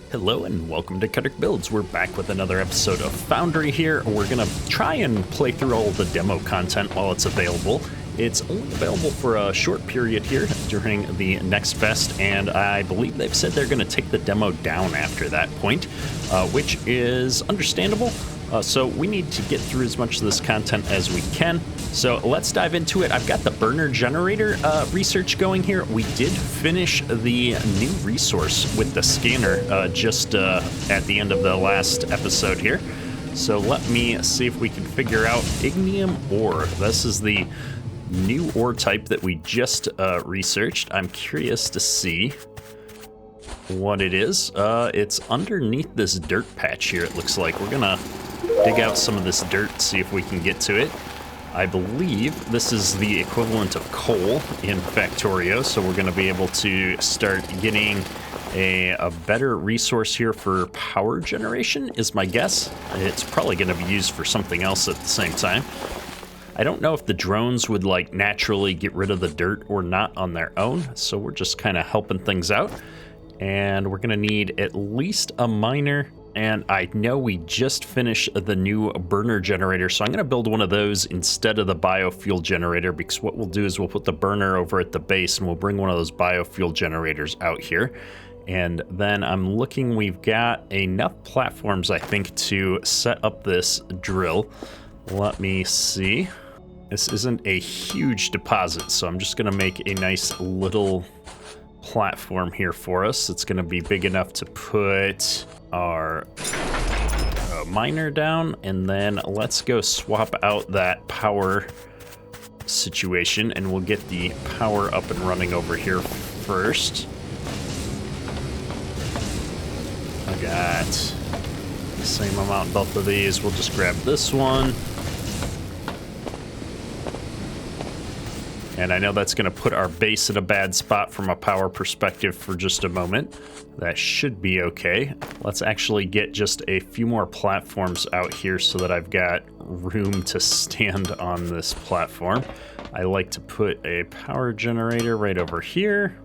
Hello and welcome to Kudrick Builds. We're back with another episode of Foundry here. We're gonna try and play through all the demo content while it's available. It's only available for a short period here during the next fest, and I believe they've said they're gonna take the demo down after that point, which is understandable. So we need to get through as much of this content as we can. So let's dive into it. I've got the burner generator research going here. We did finish the new resource with the scanner just at the end of the last episode here. So let me see if we can figure out ignium ore. This is the new ore type that we just researched. I'm curious to see what it is. It's underneath this dirt patch here, it looks like. We're gonna dig out some of this dirt, see if we can get to it. I believe this is the equivalent of coal in Factorio, so we're going to be able to start getting a better resource here for power generation, is my guess. It's probably going to be used for something else at the same time. I don't know if the drones would like naturally get rid of the dirt or not on their own, so we're just kind of helping things out. And we're going to need at least a miner. And I know we just finished the new burner generator, so I'm going to build one of those instead of the biofuel generator, because what we'll do is we'll put the burner over at the base and we'll bring one of those biofuel generators out here. And then I'm looking, we've got enough platforms, I think, to set up this drill. Let me see. This isn't a huge deposit, so I'm just going to make a nice little platform here for us. It's going to be big enough to put our miner down, and then let's go swap out that power situation, and we'll get the power up and running over here first. I got the same amount in both of these. We'll just grab this one. And I know that's going to put our base in a bad spot from a power perspective for just a moment. That should be okay. Let's actually get just a few more platforms out here so that I've got room to stand on this platform. I like to put a power generator right over here.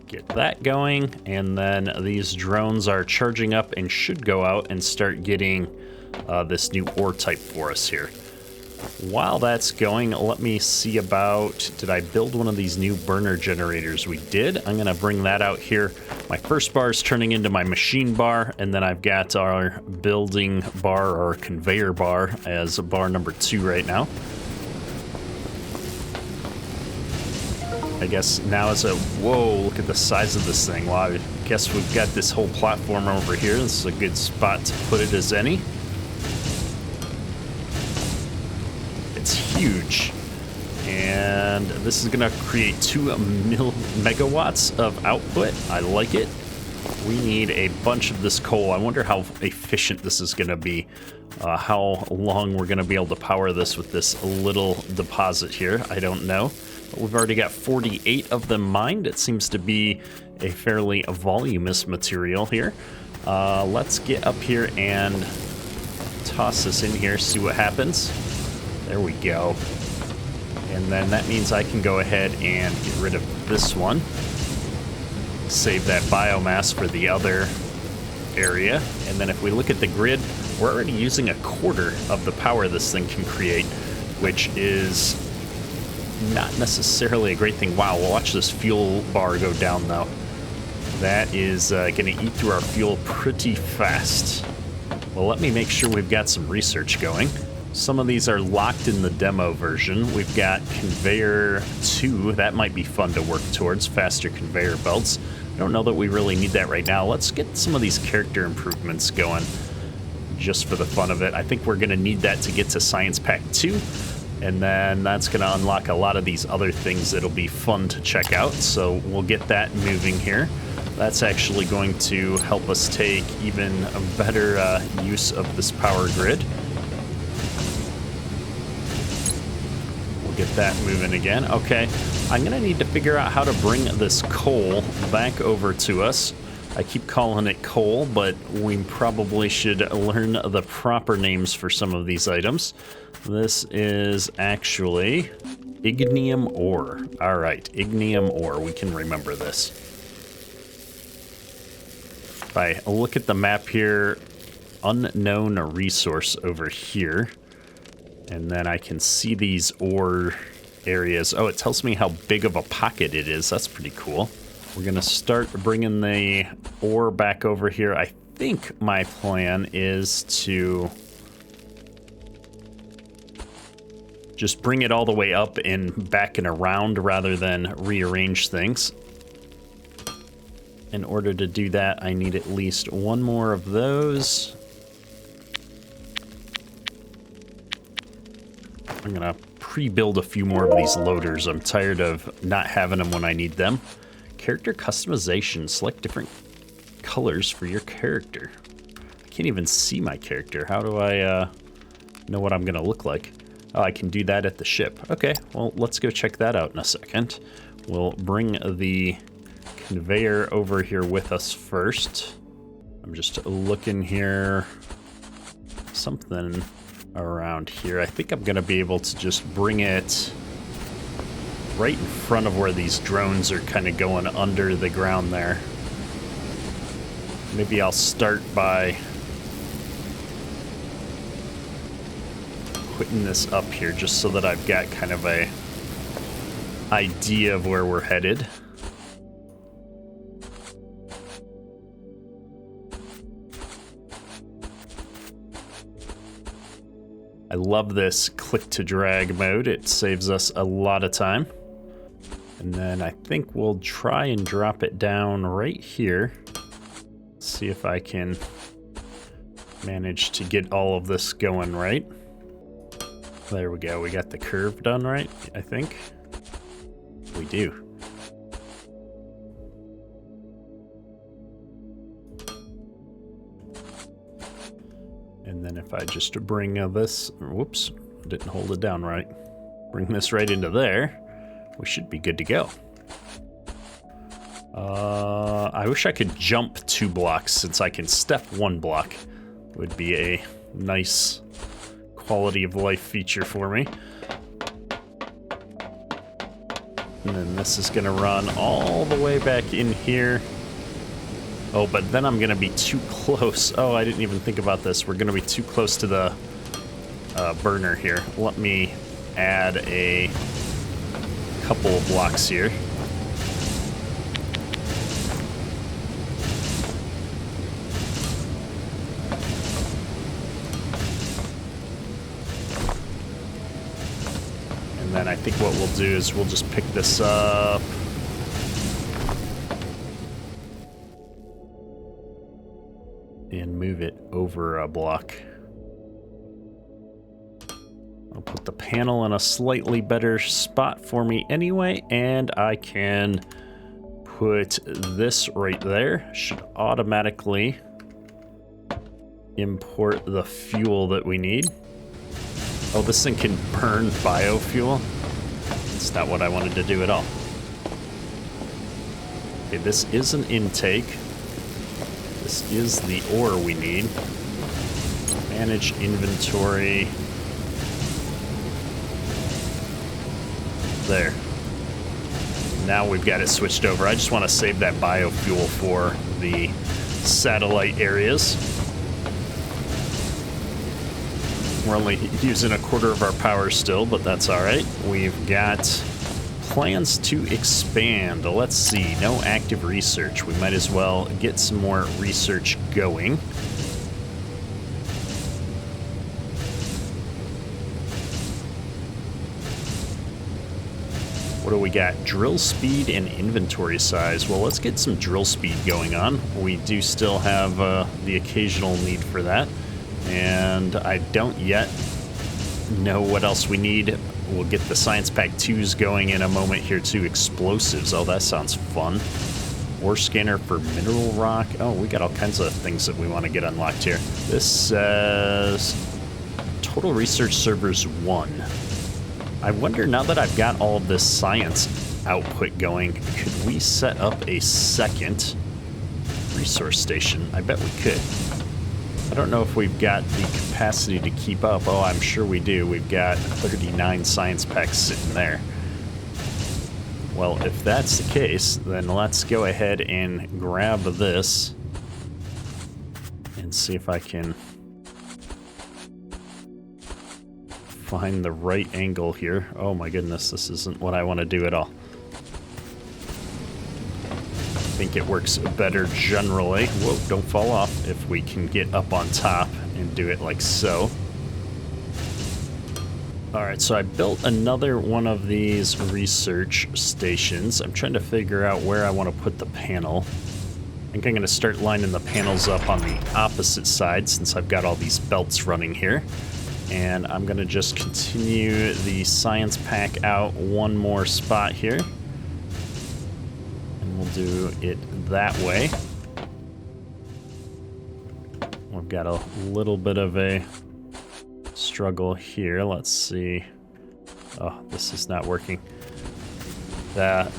Get that going. And then these drones are charging up and should go out and start getting this new ore type for us here. While that's going, let me see about, did I build one of these new burner generators? We did. I'm going to bring that out here. My first bar is turning into my machine bar, and then I've got our building bar or conveyor bar as bar number 2 right now. I guess now is whoa, look at the size of this thing. Well, I guess we've got this whole platform over here. This is a good spot to put it as any. It's huge, and this is going to create 2 megawatts of output. I like it. We need a bunch of this coal. I wonder how efficient this is going to be, how long we're going to be able to power this with this little deposit here. I don't know, but we've already got 48 of them mined. It seems to be a fairly voluminous material here. Let's get up here and toss this in here, see what happens. There we go. And then that means I can go ahead and get rid of this one. Save that biomass for the other area. And then if we look at the grid, we're already using a quarter of the power this thing can create, which is not necessarily a great thing. Wow, we'll watch this fuel bar go down though. That is going to eat through our fuel pretty fast. Well, let me make sure we've got some research going. Some of these are locked in the demo version. We've got conveyor 2. That might be fun to work towards. Faster conveyor belts. I don't know that we really need that right now. Let's get some of these character improvements going just for the fun of it. I think we're going to need that to get to Science Pack 2. And then that's going to unlock a lot of these other things that'll be fun to check out. So we'll get that moving here. That's actually going to help us take even a better use of this power grid. Get that moving again. Okay, I'm gonna need to figure out how to bring this coal back over to us. I keep calling it coal, but we probably should learn the proper names for some of these items. This is actually ignium ore. All right, ignium ore. We can remember this. If I look at the map here, unknown resource over here. And then I can see these ore areas. Oh, it tells me how big of a pocket it is. That's pretty cool. We're going to start bringing the ore back over here. I think my plan is to just bring it all the way up and back and around rather than rearrange things. In order to do that, I need at least one more of those. I'm gonna pre-build a few more of these loaders. I'm tired of not having them when I need them. Character customization. Select different colors for your character. I can't even see my character. How do I know what I'm gonna look like? Oh, I can do that at the ship. Okay, well, let's go check that out in a second. We'll bring the conveyor over here with us first. I'm just looking here. Something around here. I think I'm gonna be able to just bring it right in front of where these drones are kind of going under the ground there. Maybe I'll start by putting this up here just so that I've got kind of a idea of where we're headed. I love this click to drag mode. It saves us a lot of time. And then I think we'll try and drop it down right here. See if I can manage to get all of this going right. There we go. We got the curve done right, I think. We do. And then if I just bring this, whoops, didn't hold it down right. Bring this right into there, we should be good to go. I wish I could jump 2 blocks since I can step 1 block. Would be a nice quality of life feature for me. And then this is gonna run all the way back in here. Oh, but then I'm gonna be too close. Oh, I didn't even think about this. We're gonna be too close to the burner here. Let me add a couple of blocks here. And then I think what we'll do is we'll just pick this up. And move it over a block. I'll put the panel in a slightly better spot for me anyway, and I can put this right there. Should automatically import the fuel that we need. Oh, this thing can burn biofuel? That's not what I wanted to do at all. Okay, this is an intake. This is the ore we need. Manage inventory. There. Now we've got it switched over. I just want to save that biofuel for the satellite areas. We're only using 1/4 of our power still, but that's all right. We've got plans to expand. Let's see, no active research. We might as well get some more research going. What do we got? Drill speed and inventory size. Well, let's get some drill speed going on. We do still have the occasional need for that. And I don't yet know what else we need. We'll get the Science Pack 2s going in a moment here too. Explosives. Oh, that sounds fun. Ore scanner for mineral rock. Oh, we got all kinds of things that we want to get unlocked here. This says total research servers 1. I wonder, now that I've got all of this science output going, could we set up a second resource station? I bet we could. I don't know if we've got the capacity to keep up. Oh, I'm sure we do. We've got 39 science packs sitting there. Well, if that's the case, then let's go ahead and grab this and see if I can find the right angle here. Oh my goodness, this isn't what I want to do at all. I think it works better generally. Whoa, don't fall off. If we can get up on top and do it like so. Alright, so I built another one of these research stations. I'm trying to figure out where I want to put the panel. I think I'm going to start lining the panels up on the opposite side since I've got all these belts running here. And I'm going to just continue the science pack out one more spot here. And we'll do it that way. We've got a little bit of a struggle here. Let's see. Oh, this is not working. The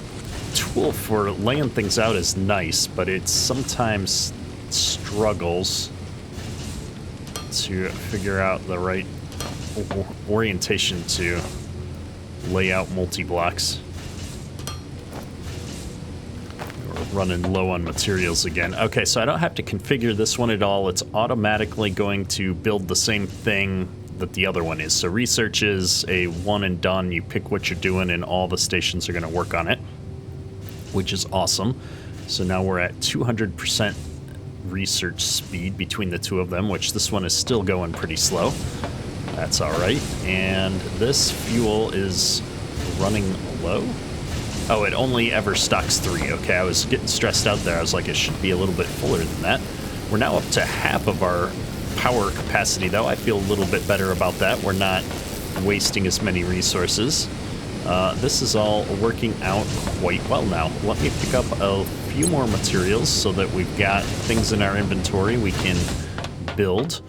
tool for laying things out is nice, but it sometimes struggles to figure out the right orientation to lay out multi-blocks. We're running low on materials again. Okay, so I don't have to configure this one at all. It's automatically going to build the same thing that the other one is. So research is a one and done. You pick what you're doing and all the stations are going to work on it, which is awesome. So now we're at 200% research speed between the two of them, which this one is still going pretty slow. That's all right. And this fuel is running low. Oh, it only ever stocks 3. Okay, I was getting stressed out there. I was like, it should be a little bit fuller than that. We're now up to half of our power capacity, though. I feel a little bit better about that. We're not wasting as many resources. This is all working out quite well now. Let me pick up a few more materials so that we've got things in our inventory we can build.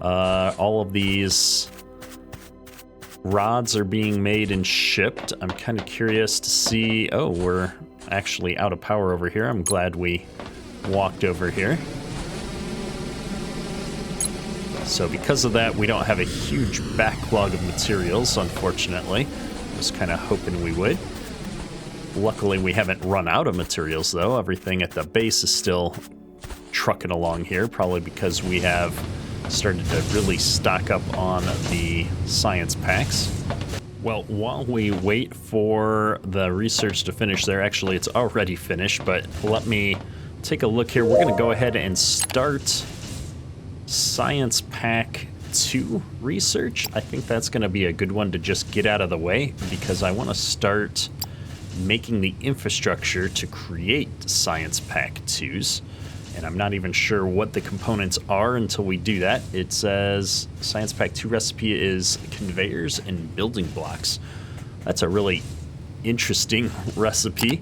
All of these rods are being made and shipped. I'm kind of curious to see... Oh, we're actually out of power over here. I'm glad we walked over here. So because of that, we don't have a huge backlog of materials, unfortunately. I was kind of hoping we would. Luckily, we haven't run out of materials, though. Everything at the base is still trucking along here, probably because we have started to really stock up on the science packs. Well, while we wait for the research to finish there, actually, it's already finished, but let me take a look here. We're going to go ahead and start Science Pack 2 research. I think that's going to be a good one to just get out of the way because I want to start making the infrastructure to create Science Pack 2s. And I'm not even sure what the components are until we do that. It says Science Pack 2 recipe is conveyors and building blocks. That's a really interesting recipe.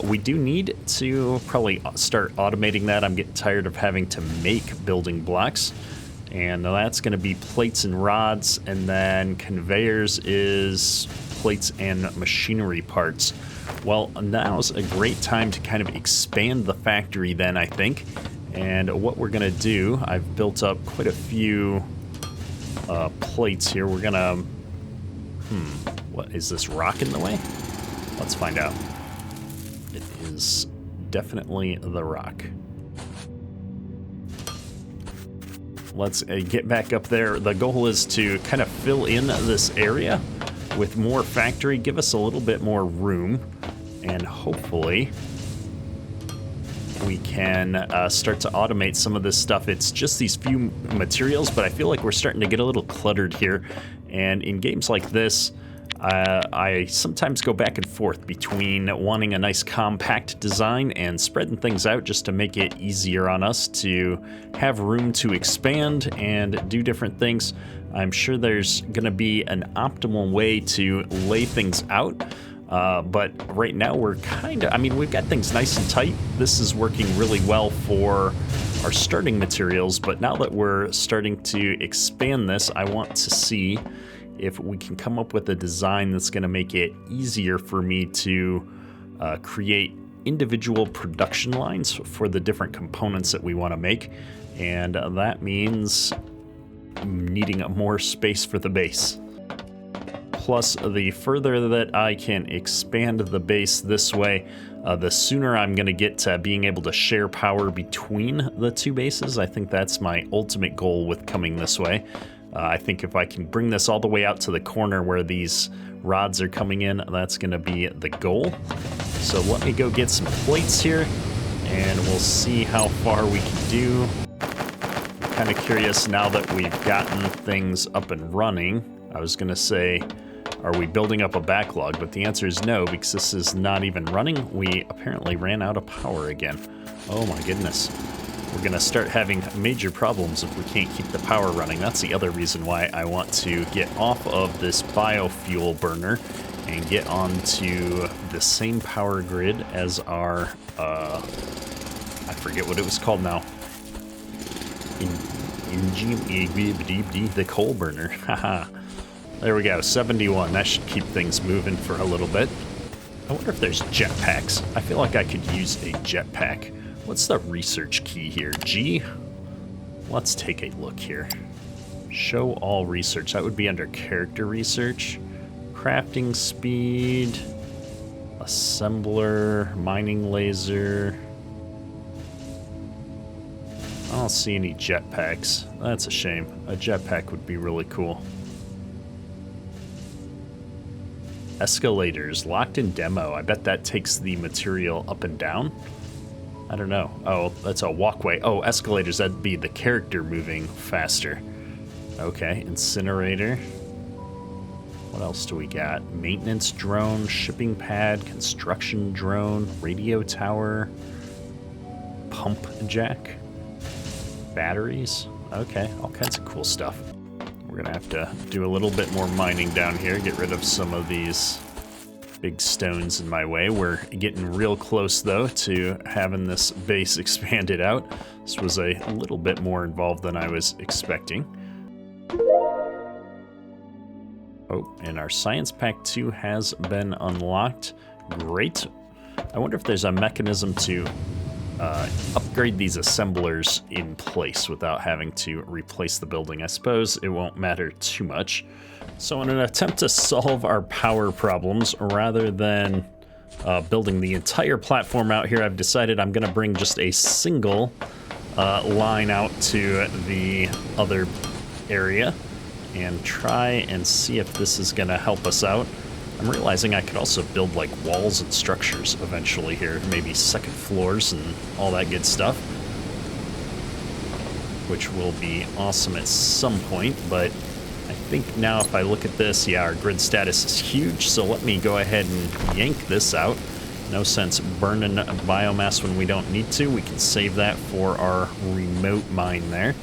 We do need to probably start automating that. I'm getting tired of having to make building blocks. And that's going to be plates and rods. And then conveyors is plates and machinery parts. Well, now's a great time to kind of expand the factory then, I think. And what we're going to do, I've built up quite a few plates here. We're going to... what, is this rock in the way? Let's find out. It is definitely the rock. Let's get back up there. The goal is to kind of fill in this area with more factory, give us a little bit more room, and hopefully we can start to automate some of this stuff. It's just these few materials, but I feel like we're starting to get a little cluttered here. And in games like this, I sometimes go back and forth between wanting a nice compact design and spreading things out just to make it easier on us to have room to expand and do different things. I'm sure there's going to be an optimal way to lay things out, but right now we're kind of, I mean, we've got things nice and tight. This is working really well for our starting materials, but now that we're starting to expand this, I want to see if we can come up with a design that's going to make it easier for me to create individual production lines for the different components that we want to make. And that means needing more space for the base. plus the further that I can expand the base this way, the sooner I'm going to get to being able to share power between the two bases. I think that's my ultimate goal with coming this way. I think if I can bring this all the way out to the corner where these rods are coming in, that's going to be the goal. So let me go get some plates here, and we'll see how far we can do. I'm kind of curious now that we've gotten things up and running. I was going to say, are we building up a backlog? But the answer is no, because this is not even running. We apparently ran out of power again. Oh my goodness. We're going to start having major problems if we can't keep the power running. That's the other reason why I want to get off of this biofuel burner and get onto the same power grid as our, I forget what it was called now. The coal burner. Haha. There we go, 71. That should keep things moving for a little bit. I wonder if there's jetpacks. I feel like I could use a jetpack. What's the research key here? G? Let's take a look here. Show all research. That would be under character research. Crafting speed. Assembler. Mining laser. I don't see any jetpacks. That's a shame. A jetpack would be really cool. Escalators. Locked in demo. I bet that takes the material up and down. I don't know. Oh, that's a walkway. Oh, escalators, that'd be the character moving faster. Okay, incinerator. What else do we got? Maintenance drone, shipping pad, construction drone, radio tower, pump jack, batteries. Okay, all kinds of cool stuff. We're gonna have to do a little bit more mining down here, get rid of some of these big stones in my way. We're getting real close, though, to having this base expanded out. This was a little bit more involved than I was expecting. Oh, and our Science Pack 2 has been unlocked. Great. I wonder if there's a mechanism to upgrade these assemblers in place without having to replace the building. I suppose it won't matter too much. So in an attempt to solve our power problems, rather than building the entire platform out here, I've decided I'm going to bring just a single line out to the other area and try and see if this is going to help us out. I'm realizing I could also build like walls and structures eventually here, maybe second floors and all that good stuff, which will be awesome at some point. But I think now if I look at this, yeah, our grid status is huge, so let me go ahead and yank this out. No sense burning biomass when we don't need to. We can save that for our remote mine there.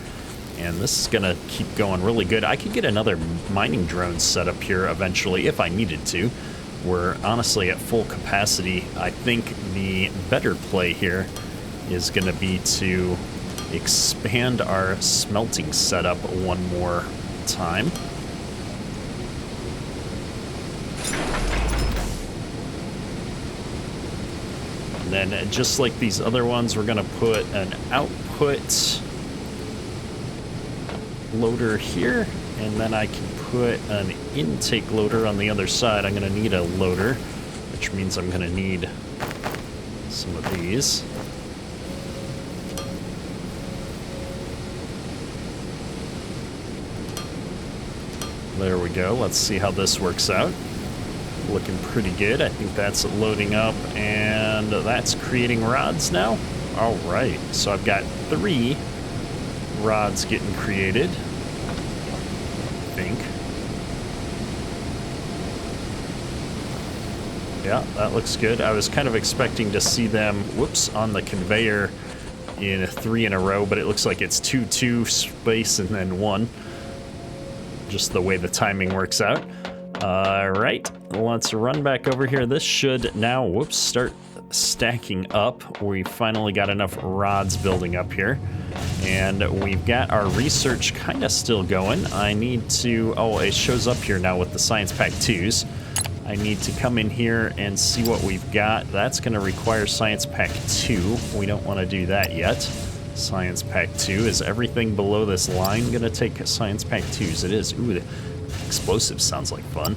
And this is gonna keep going really good. I could get another mining drone set up here eventually if I needed to. We're honestly at full capacity. I think the better play here is gonna be to expand our smelting setup one more time. And then just like these other ones, we're gonna put an output loader here, and then I can put an intake loader on the other side. I'm going to need a loader, which means I'm going to need some of these. There we go. Let's see how this works out. Looking pretty good. I think that's loading up, and that's creating rods now. All right, so I've got 3 rods getting created, I think. Yeah, that looks good. I was kind of expecting to see them, whoops, on the conveyor in 3 in a row, but it looks like it's 2 space and then 1. Just the way the timing works out. All right, let's run back over here. This should now, whoops, start stacking up. We finally got enough rods building up here. And we've got our research kind of still going. I need to, oh, it shows up here now with the Science Pack 2s. I need to come in here and see what we've got. That's going to require Science Pack 2. We don't want to do that yet. Science Pack 2. Is everything below this line going to take Science Pack 2s? It is. Ooh, Explosives sounds like fun.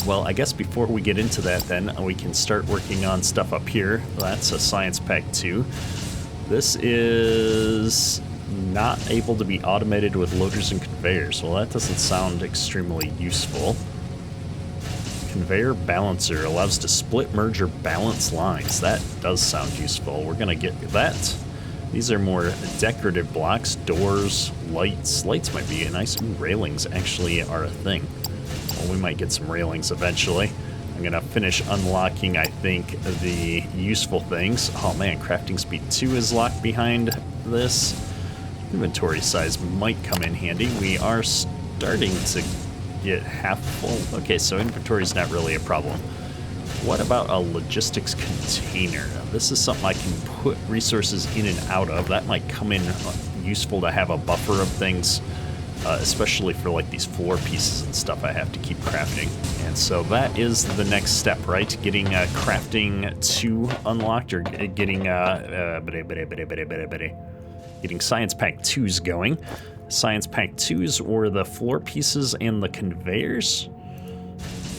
Well, I guess before we get into that then, we can start working on stuff up here. That's a Science Pack 2. This is not able to be automated with loaders and conveyors. Well, that doesn't sound extremely useful. Conveyor balancer allows to split, merge, or balance lines. That does sound useful. We're going to get that. These are more decorative blocks, doors, lights. Lights might be nice. Ooh, railings actually are a thing. Well, we might get some railings eventually. I'm going to finish unlocking, I think, the useful things. Oh man, crafting speed 2 is locked behind this. Inventory size might come in handy. We are starting to get half full. Okay, so inventory is not really a problem. What about a logistics container? This is something I can put resources in and out of. That might come in useful to have a buffer of things, especially for like these floor pieces and stuff I have to keep crafting. And so that is the next step, right? Getting crafting 2 unlocked, or getting getting Science Pack 2s going. Science Pack 2s were the floor pieces and the conveyors.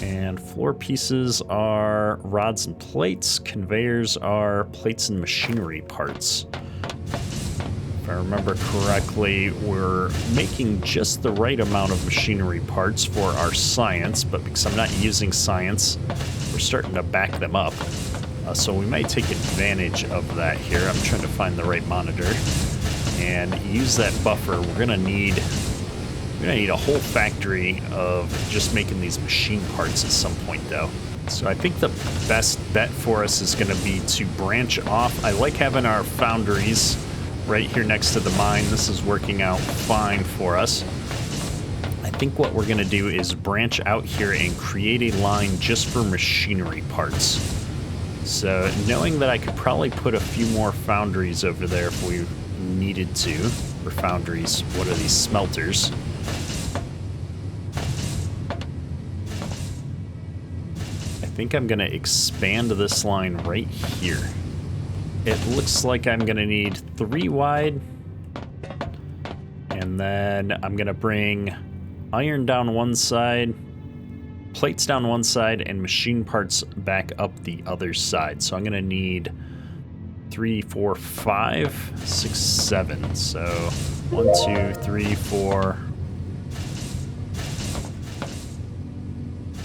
And floor pieces are rods and plates. Conveyors are plates and machinery parts. If I remember correctly, we're making just the right amount of machinery parts for our science, but because I'm not using science, we're starting to back them up. So we might take advantage of that here. I'm trying to find the right monitor and use that buffer. We're gonna need a whole factory of just making these machine parts at some point, though. So I think the best bet for us is going to be to branch off. I like having our foundries right here next to the mine. This is working out fine for us. I think what we're going to do is branch out here and create a line just for machinery parts. So knowing that I could probably put a few more foundries over there if we needed to. Or foundries, what are these? Smelters. I think I'm going to expand this line right here. It looks like I'm going to need 3 wide. And then I'm going to bring iron down one side, plates down one side, and machine parts back up the other side. So I'm going to need 3, 4, 5, 6, 7. So 1, 2, 3, 4,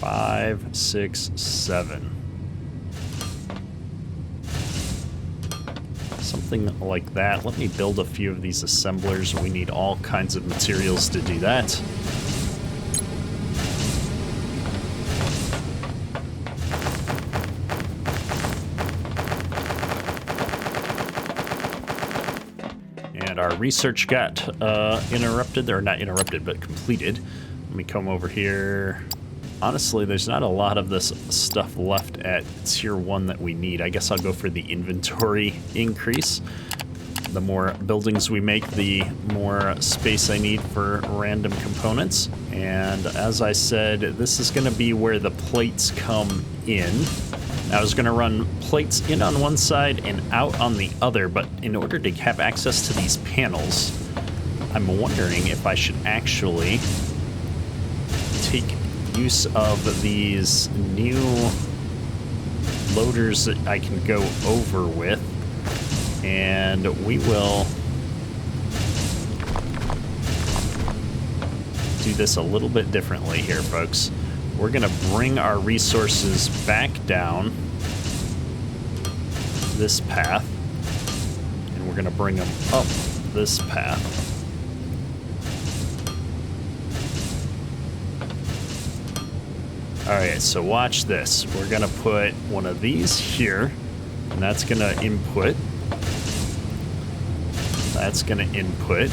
5, 6, 7. Something like that. Let me build a few of these assemblers. We need all kinds of materials to do that. And our research got interrupted, or not interrupted, but completed. Let me come over here. Honestly, there's not a lot of this stuff left at tier 1 that we need. I guess I'll go for the inventory increase. The more buildings we make, the more space I need for random components. And as I said, this is going to be where the plates come in. I was going to run plates in on one side and out on the other, but in order to have access to these panels, I'm wondering if I should actually take use of these new loaders that I can go over with, and we will do this a little bit differently here, folks. We're gonna bring our resources back down this path, and we're gonna bring them up this path. Alright, so watch this. We're gonna put one of these here, and that's gonna input. That's gonna input.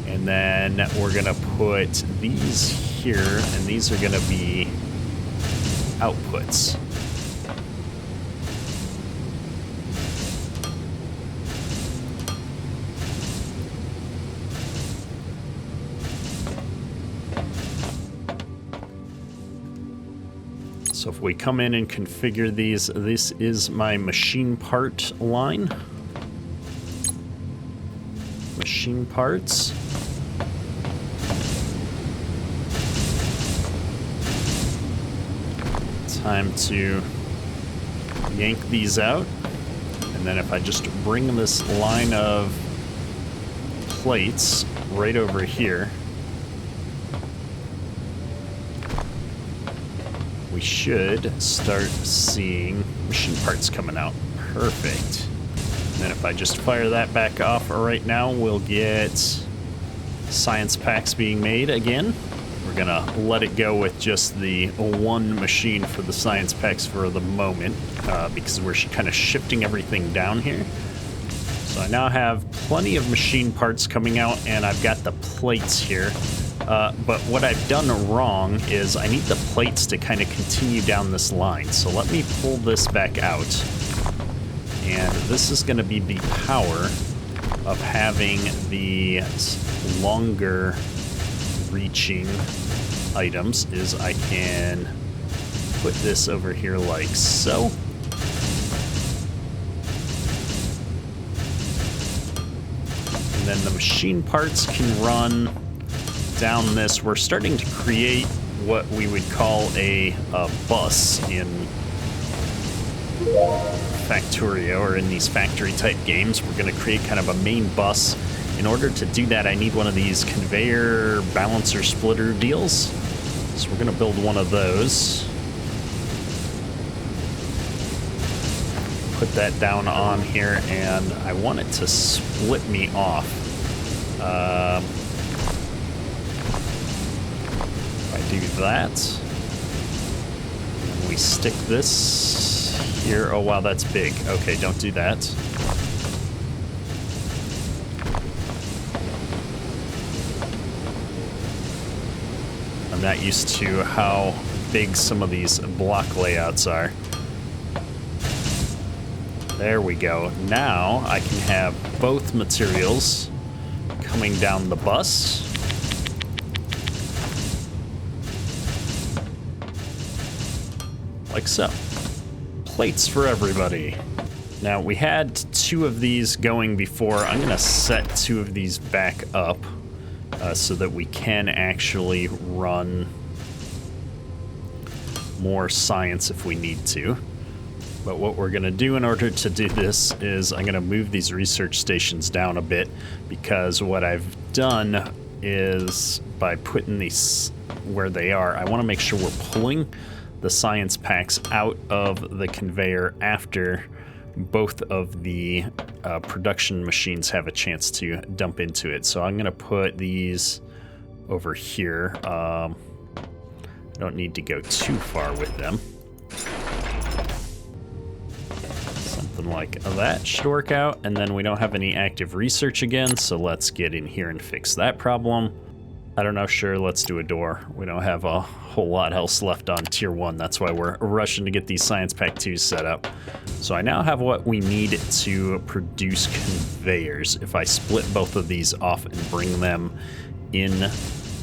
And then we're gonna put these here, and these are gonna be outputs. So if we come in and configure these, this is my machine part line. machine parts. Time to yank these out. And then if I just bring this line of plates right over here, we should start seeing machine parts coming out. Perfect. And then if I just fire that back off right now, we'll get science packs being made again. We're gonna let it go with just the one machine for the science packs for the moment, because we're kind of shifting everything down here. So I now have plenty of machine parts coming out, and I've got the plates here. But what I've done wrong is I need the plates to kind of continue down this line. So let me pull this back out. And this is going to be the power of having the longer reaching items, is I can put this over here like so. And then the machine parts can run down this. We're starting to create what we would call a bus in Factorio, or in these factory type games. We're going to create kind of a main bus. In order to do that, I need one of these conveyor balancer splitter deals. So we're going to build one of those. Put that down on here, and I want it to split me off. If I do that, and we stick this here. Oh wow, that's big. Okay, don't do that. I'm not used to how big some of these block layouts are. There we go. Now I can have both materials coming down the bus. Like so. Plates for everybody. Now we had two of these going before. I'm gonna set two of these back up so that we can actually run more science if we need to. But what we're gonna do in order to do this is I'm gonna move these research stations down a bit, because what I've done is by putting these where they are, I wanna make sure we're pulling the science packs out of the conveyor after both of the production machines have a chance to dump into it. So I'm gonna put these over here. I don't need to go too far with them. Something like that should work out. And then we don't have any active research again, so let's get in here and fix that problem. I don't know, sure, let's do a door. We don't have a whole lot else left on tier 1. That's why we're rushing to get these science pack 2s set up. So I now have what we need to produce conveyors. If I split both of these off and bring them in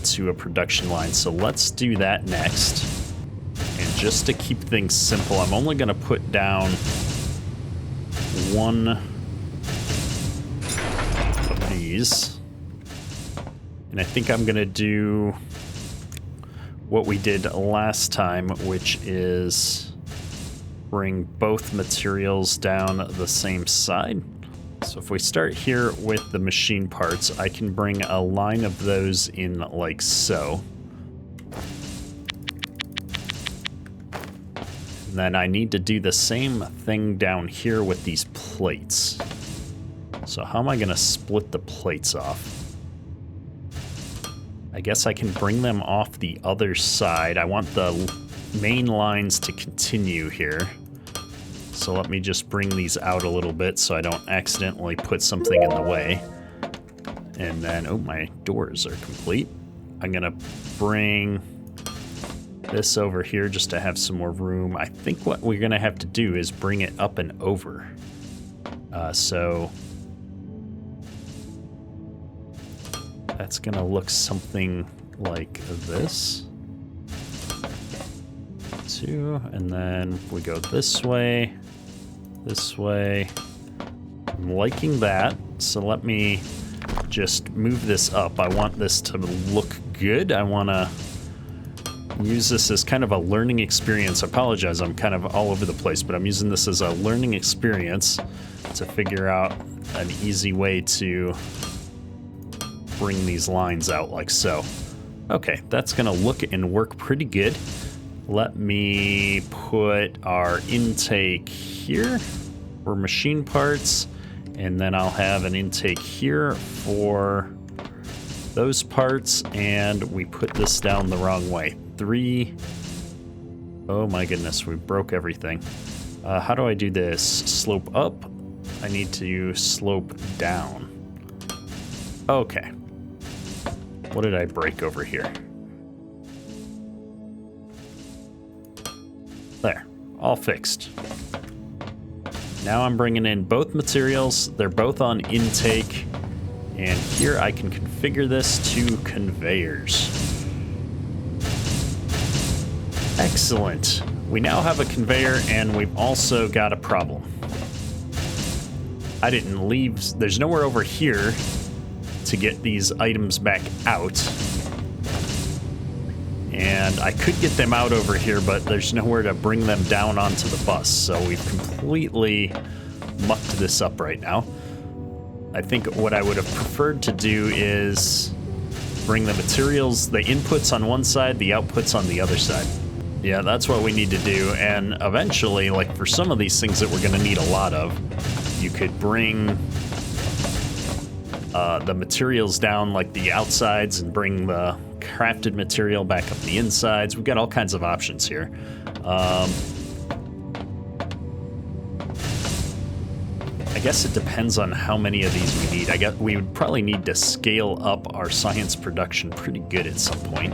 to a production line. So let's do that next. And just to keep things simple, I'm only gonna put down one of these. And I think I'm gonna do what we did last time, which is bring both materials down the same side. So if we start here with the machine parts, I can bring a line of those in like so. And then I need to do the same thing down here with these plates. So how am I gonna split the plates off? I guess I can bring them off the other side. I want the main lines to continue here. So let me just bring these out a little bit so I don't accidentally put something in the way. And then, oh, my doors are complete. I'm gonna bring this over here just to have some more room. I think what we're gonna have to do is bring it up and over. So that's gonna look something like this. 2, and then we go this way. I'm liking that. So let me just move this up. I want this to look good. I want to use this as kind of a learning experience. I apologize, I'm kind of all over the place, but I'm using this as a learning experience to figure out an easy way to bring these lines out like so. Okay, that's gonna look and work pretty good. Let me put our intake here for machine parts, and then I'll have an intake here for those parts, and we put this down the wrong way. 3. Oh my goodness, we broke everything. How do I do this? Slope up? I need to slope down. Okay. What did I break over here? There, all fixed. Now I'm bringing in both materials. They're both on intake. And here I can configure this to conveyors. Excellent. We now have a conveyor, and we've also got a problem. I didn't leave. There's nowhere over here to get these items back out. And I could get them out over here, but there's nowhere to bring them down onto the bus. So we've completely mucked this up right now. I think what I would have preferred to do is bring the materials, the inputs on one side, the outputs on the other side. Yeah, that's what we need to do. And eventually, like for some of these things that we're going to need a lot of, you could bring the materials down like the outsides and bring the crafted material back up the insides. We've got all kinds of options here. I guess it depends on how many of these we need. I guess we would probably need to scale up our science production pretty good at some point.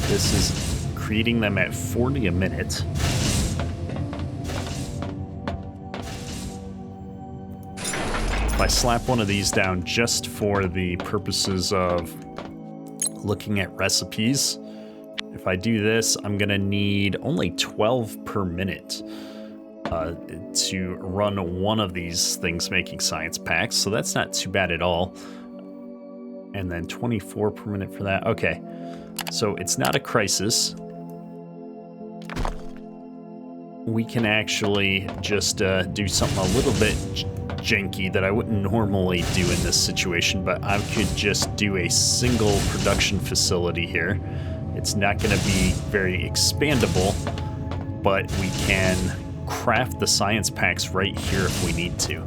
This is creating them at 40 a minute. If I slap one of these down just for the purposes of looking at recipes, if I do this, I'm gonna need only 12 per minute to run one of these things making science packs, so that's not too bad at all. And then 24 per minute for that. Okay, so it's not a crisis. We can actually just do something a little bit janky that I wouldn't normally do in this situation, but I could just do a single production facility here. It's not going to be very expandable, but we can craft the science packs right here if we need to.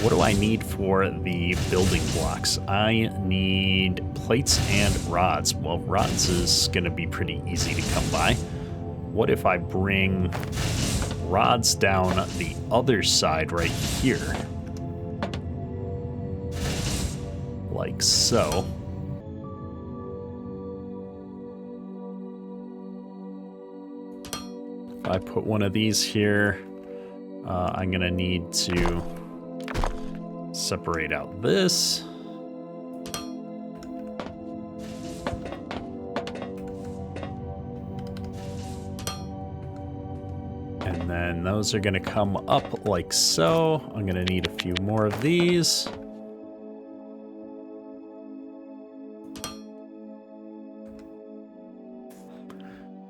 What do I need for the building blocks? I need plates and rods. Well, rods is going to be pretty easy to come by. What if I bring rods down the other side right here? Like so. If I put one of these here, I'm gonna need to separate out this. And then those are gonna come up like so. I'm gonna need a few more of these.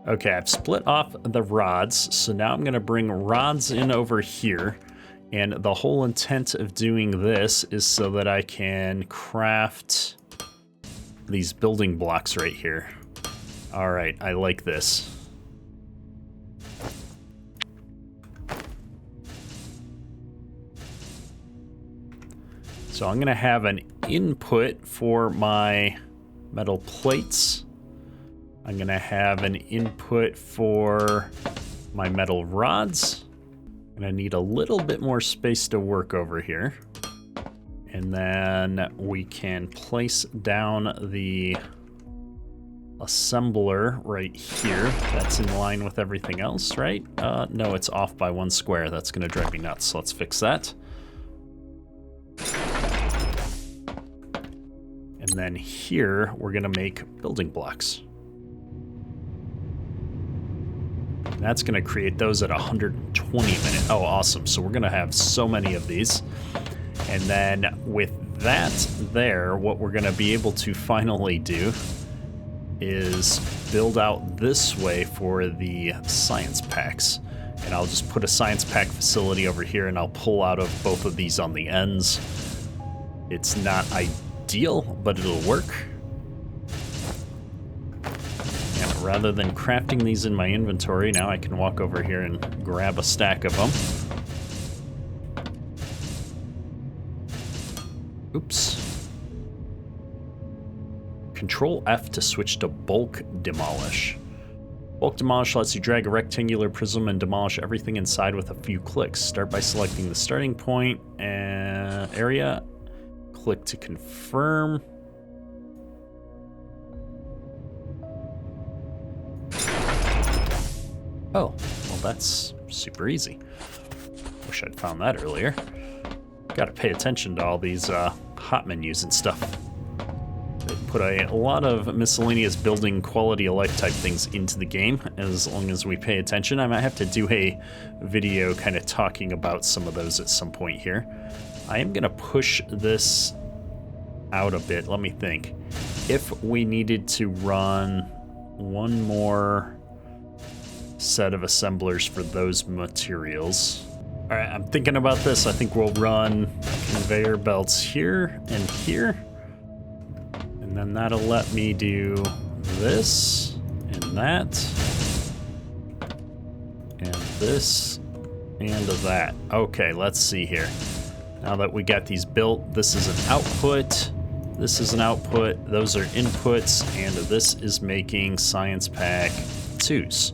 Okay, I've split off the rods, so now I'm gonna bring rods in over here, and the whole intent of doing this is so that I can craft these building blocks right here. All right, I like this. So I'm gonna have an input for my metal plates. I'm gonna have an input for my metal rods. I'm gonna need a little bit more space to work over here. And then we can place down the assembler right here. That's in line with everything else, right? No, it's off by 1 square. That's gonna drive me nuts. Let's fix that. And then here, we're gonna make building blocks. That's going to create those at 120 minutes. Oh, awesome. So we're going to have so many of these. And then with that there, what we're going to be able to finally do is build out this way for the science packs. And I'll just put a science pack facility over here, and I'll pull out of both of these on the ends. It's not ideal, but it'll work. And rather than crafting these in my inventory, now I can walk over here and grab a stack of them. Oops. Control F to switch to bulk demolish. Bulk demolish lets you drag a rectangular prism and demolish everything inside with a few clicks. Start by selecting the starting point and area. Click to confirm. Oh, well that's super easy. Wish I'd found that earlier. Gotta pay attention to all these hot menus and stuff. They put a lot of miscellaneous building quality of life type things into the game. As long as we pay attention, I might have to do a video kind of talking about some of those at some point here. I am gonna push this out a bit. Let me think. If we needed to run one more set of assemblers for those materials. All right, I'm thinking about this. I think we'll run conveyor belts here and here. And then that'll let me do this and that. And this and that. Okay, let's see here. Now that we got these built, this is an output. This is an output. Those are inputs. And this is making science pack 2s.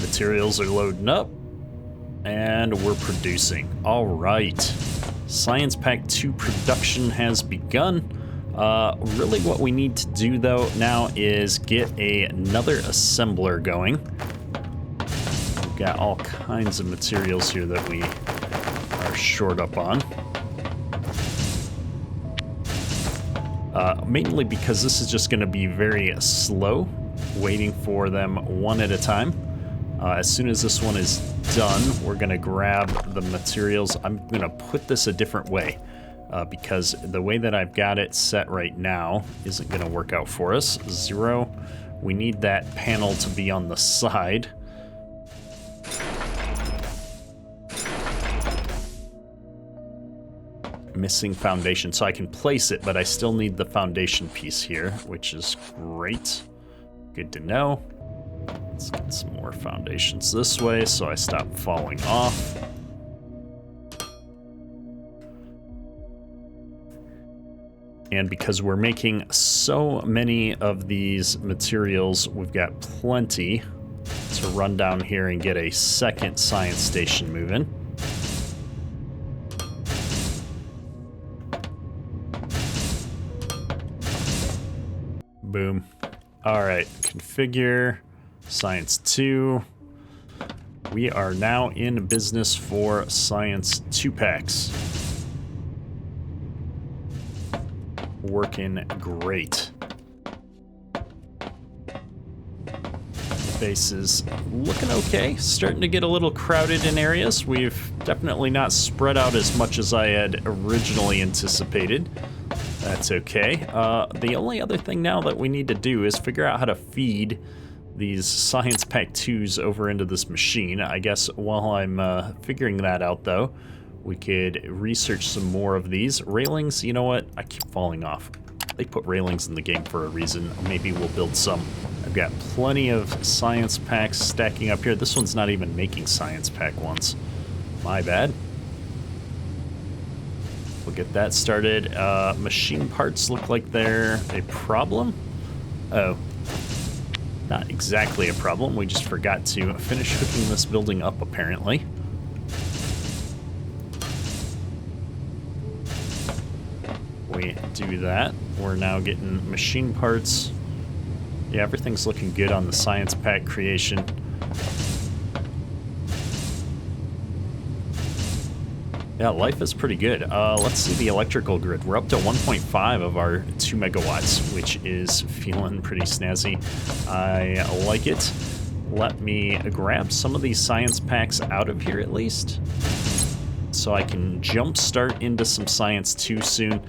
Materials are loading up. And we're producing. All right. Science Pack 2 production has begun. Really what we need to do, though, now is get another assembler going. We've got all kinds of materials here that we are short up on. Mainly because this is just going to be very slow, waiting for them one at a time. As soon as this one is done, we're going to grab the materials. I'm going to put this a different way because the way that I've got it set right now isn't going to work out for us. 0. We need that panel to be on the side. Missing foundation, so I can place it, but I still need the foundation piece here, which is great. Good to know. Let's get some more foundations this way so I stop falling off. And because we're making so many of these materials, we've got plenty to run down here and get a second science station moving. Boom. All right, configure. Science 2. We are now in business for Science 2 packs. Working great. Base is looking okay. Starting to get a little crowded in areas. We've definitely not spread out as much as I had originally anticipated. That's okay. The only other thing now that we need to do is figure out how to feed these Science Pack 2s over into this machine. I guess while I'm figuring that out, though, we could research some more of these. Railings, you know what? I keep falling off. They put railings in the game for a reason. Maybe we'll build some. I've got plenty of Science Packs stacking up here. This one's not even making Science Pack ones. My bad. We'll get that started. Machine parts look like they're a problem. Oh. Not exactly a problem. We just forgot to finish hooking this building up, apparently. We do that. We're now getting machine parts. Yeah, everything's looking good on the Science Pack creation. Yeah, life is pretty good. Let's see the electrical grid. We're up to 1.5 of our 2 megawatts, which is feeling pretty snazzy. I like it. Let me grab some of these science packs out of here at least. so I can jump start into some science too soon,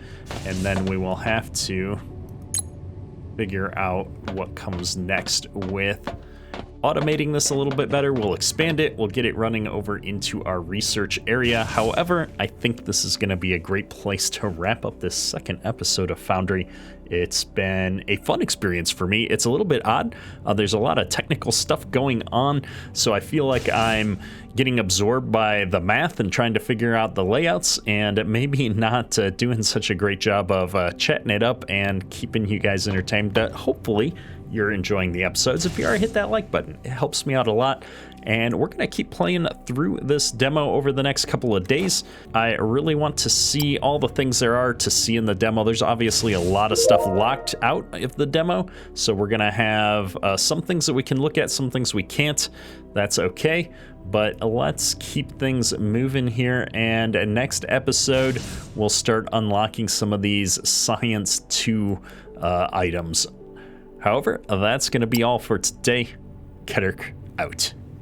and then we will have to figure out what comes next with automating this a little bit better. We'll expand it, we'll get it running over into our research area. However, I think this is going to be a great place to wrap up this second episode of Foundry. It's been a fun experience for me. It's a little bit odd. There's a lot of technical stuff going on, so I feel like I'm getting absorbed by the math and trying to figure out the layouts, and maybe not doing such a great job of chatting it up and keeping you guys entertained. But hopefully you're enjoying the episodes. If you are, hit that like button. It helps me out a lot. And we're going to keep playing through this demo over the next couple of days. I really want to see all the things there are to see in the demo. There's obviously a lot of stuff locked out of the demo, so we're going to have some things that we can look at, some things we can't. That's okay, but let's keep things moving here, and next episode we'll start unlocking some of these Science 2 items. However, that's going to be all for today. Keterk out.